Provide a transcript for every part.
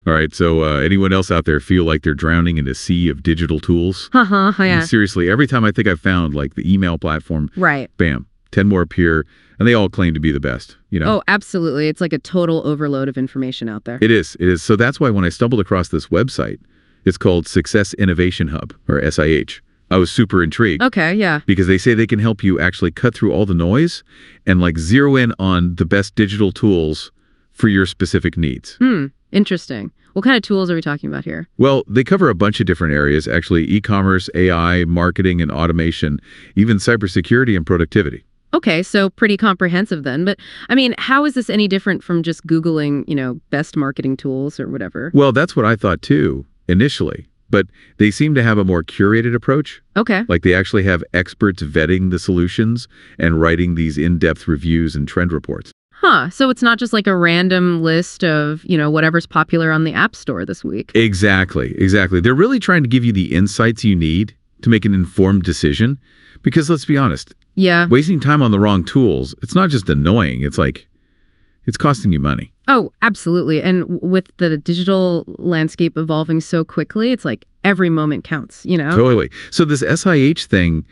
All right. So, anyone else out there feel like they're drowning in a sea of digital tools? Uh-huh, I mean, yeah. seriously, every time I think I've found like the email platform, Right. bam, 10 more appear, and they all claim to be the best. Oh, absolutely. It's like a total overload of information out there. It is. It is. So that's why when I stumbled across this website, it's called Success Innovation Hub, or SIH. I was super intrigued Okay, yeah. because they say they can help you actually cut through all the noise and like zero in on the best digital tools for your specific needs. Interesting. What kind of tools are we talking about here? Well, they cover a bunch of different areas, actually, e-commerce, AI, marketing and automation, even cybersecurity and productivity. Okay, so pretty comprehensive then. But I mean, how is this any different from just Googling, best marketing tools or whatever? Well, that's what I thought too, initially. But they seem to have a more curated approach. Okay. Like they actually have experts vetting the solutions and writing these in-depth reviews and trend reports. Huh. So it's not just like a random list of, whatever's popular on the App Store this week. Exactly, exactly. They're really trying to give you the insights you need to make an informed decision. Because let's be honest, Yeah. wasting time on the wrong tools, it's not just annoying, it's like, it's costing you money. Oh, absolutely. And with the digital landscape evolving so quickly, it's like every moment counts. Totally. So this SIH thing,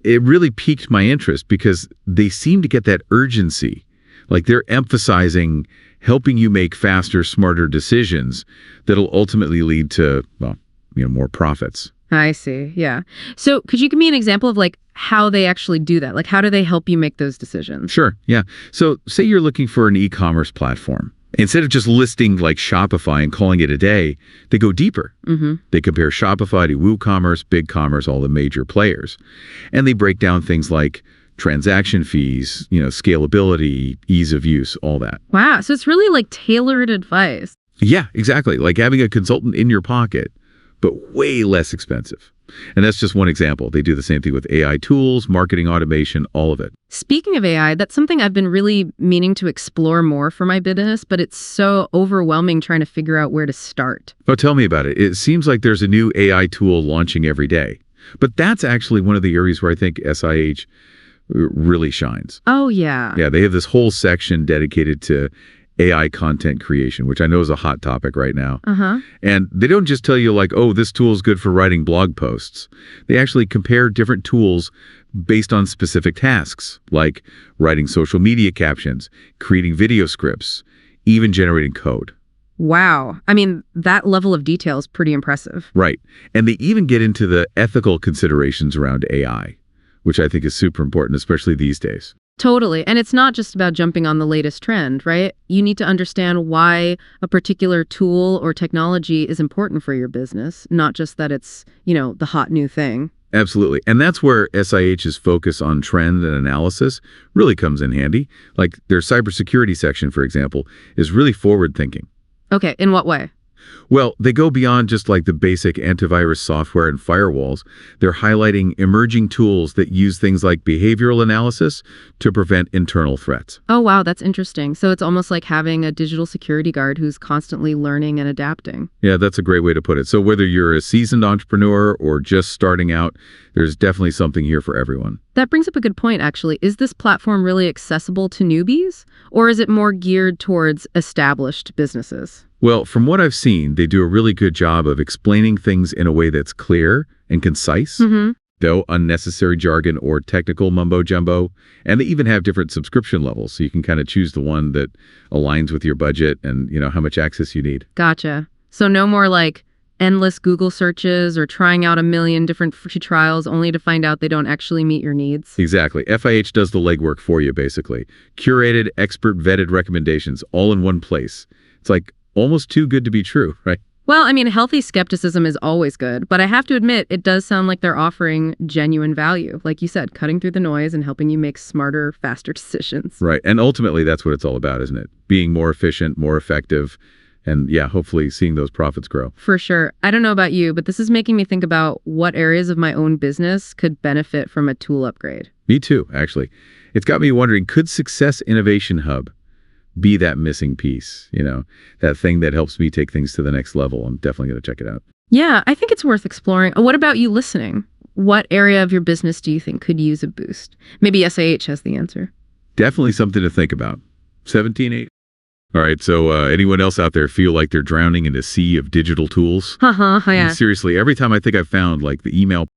it really piqued my interest because they seem to get that urgency. Like they're emphasizing helping you make faster, smarter decisions that'll ultimately lead to, well, more profits. I see. Yeah. So could you give me an example of like how they actually do that? Like how do they help you make those decisions? Sure. Yeah. So say you're looking for an e-commerce platform. Instead of just listing like Shopify and calling it a day, they go deeper. They compare Shopify to WooCommerce, BigCommerce, all the major players. And they break down things like transaction fees, scalability, ease of use, all that. Wow. So it's really like tailored advice. Yeah, exactly. Like having a consultant in your pocket, but way less expensive. And that's just one example. They do the same thing with AI tools, marketing automation, all of it. Speaking of AI, that's something I've been really meaning to explore more for my business, but it's so overwhelming trying to figure out where to start. Oh, tell me about it. It seems like there's a new AI tool launching every day. But that's actually one of the areas where I think SIH really shines. Oh, yeah. Yeah, they have this whole section dedicated to AI content creation, which I know is a hot topic right now. Uh-huh. And they don't just tell you like, oh, this tool is good for writing blog posts. They actually compare different tools based on specific tasks, like writing social media captions, creating video scripts, even generating code. Wow. I mean, that level of detail is pretty impressive. Right. And they even get into the ethical considerations around AI, which I think is super important, especially these days. Totally. And it's not just about jumping on the latest trend, right? You need to understand why a particular tool or technology is important for your business, not just that it's, the hot new thing. Absolutely. And that's where SIH's focus on trend and analysis really comes in handy. Like their cybersecurity section, for example, is really forward thinking. Okay. In what way? Well, they go beyond just like the basic antivirus software and firewalls. They're highlighting emerging tools that use things like behavioral analysis to prevent internal threats. Oh, wow. That's interesting. So it's almost like having a digital security guard who's constantly learning and adapting. Yeah, that's a great way to put it. So whether you're a seasoned entrepreneur or just starting out, there's definitely something here for everyone. That brings up a good point, actually. Is this platform really accessible to newbies, or is it more geared towards established businesses? Well, from what I've seen, they do a really good job of explaining things in a way that's clear and concise, though unnecessary jargon or technical mumbo jumbo. And they even have different subscription levels, so you can kind of choose the one that aligns with your budget and, how much access you need. Gotcha. So no more like endless Google searches or trying out a million different free trials only to find out they don't actually meet your needs. Exactly. FIH does the legwork for you, basically. Curated, expert vetted recommendations all in one place. It's like almost too good to be true, right? Well, I mean, healthy skepticism is always good, but I have to admit, it does sound like they're offering genuine value. Like you said, cutting through the noise and helping you make smarter, faster decisions. Right. And ultimately, that's what it's all about, isn't it? Being more efficient, more effective, and yeah, hopefully seeing those profits grow. For sure. I don't know about you, but this is making me think about what areas of my own business could benefit from a tool upgrade. Me too, actually. It's got me wondering, could Success Innovation Hub be that missing piece, that thing that helps me take things to the next level? I'm definitely going to check it out. Yeah, I think it's worth exploring. What about you listening? What area of your business do you think could use a boost? Maybe SIH has the answer. Definitely something to think about. 17.8. All right. So anyone else out there feel like they're drowning in a sea of digital tools? Haha, I mean, yeah. seriously, every time I think I've found like the email